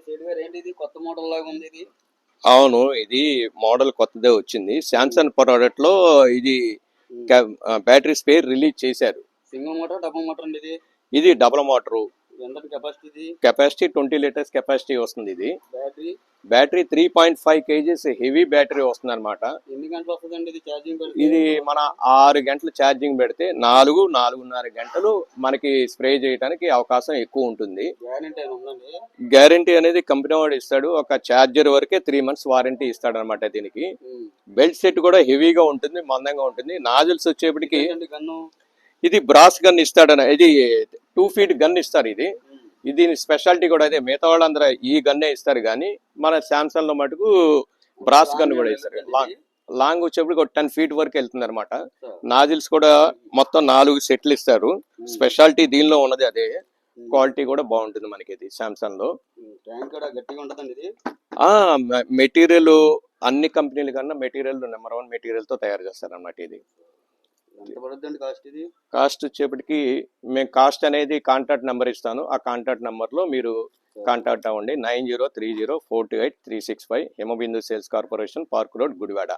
సేటు గారు ఏంటి ఇది కొత్త మోడల్ లాగా ఉంది ఇది? అవును, ఇది మోడల్ కొత్తదే వచ్చింది. శాంసంగ్ ప్రోడక్ట్ లో ఇది బ్యాటరీ స్పేర్ రిలీజ్ చేశారు. సింగిల్ మోటార్ డబుల్ మోటార్ అండి ఇది? ఇది డబుల్ మోటారు. ఎంత కెపాసిటీ ఇది? కెపాసిటీ 20 లీటర్స్ కెపాసిటీ వస్తుంది. ఇది బ్యాటరీ 3.5 kgs హెవీ బ్యాటరీ వస్తుంది అనమాట. ఎన్ని గంటలు వస్తుందండి ఇది ఛార్జింగ్ పెడితే? ఇది మన 6 గంటలు ఛార్జింగ్ పెడితే 4.5 గంటలు మనకి స్ప్రే చేయడానికి అవకాశం ఎక్కువ ఉంటుంది. గ్యారెంటీ ఉందండి? గ్యారెంటీ అనేది కంపెనీ వాడు ఇస్తాడు. ఒక ఛార్జర్ వరకే 3 months వారంటీ ఇస్తాడు అనమాట. దీనికి బెల్ట్ సెట్ కూడా హెవీగా ఉంటుంది, మందంగా ఉంటుంది. నాజిల్స్ వచ్చేప్పటికి ఇది బ్రాస్ గన్ ఇస్తాడన, ఇది 2 feet గన్ ఇస్తారు. ఇది స్పెషాలిటీ కూడా అదే. మిగతా వాళ్ళందరూ ఈ గన్నే ఇస్తారు, కానీ మన శాంసంగ్ లో మటుకు బ్రాస్ గన్ కూడా ఇస్తారు. లాంగ్ వచ్చేప్పటికి ఒక 10 feet వరకు వెళ్తుంది అనమాట. నాజిల్స్ కూడా మొత్తం 4 సెట్లు ఇస్తారు. స్పెషాలిటీ దీనిలో ఉన్నది అదే. క్వాలిటీ కూడా బాగుంటుంది మనకి ఇది శాంసంగ్ లో. మెటీరియల్ అన్ని కంపెనీల కన్నా మెటీరియల్ నెంబర్ 1 మెటీరియల్ తో తయారు చేస్తారు అన్నమాట. ఇది కాస్ట్ వచ్చేప్పటికి మేము కాస్ట్ అనేది కాంటాక్ట్ నెంబర్ ఇస్తాను. ఆ కాంటాక్ట్ నెంబర్ లో మీరు కాంటాక్ట్ అవ్వండి. 9030483665 Himabindu sales corporation, park road, Gudivada.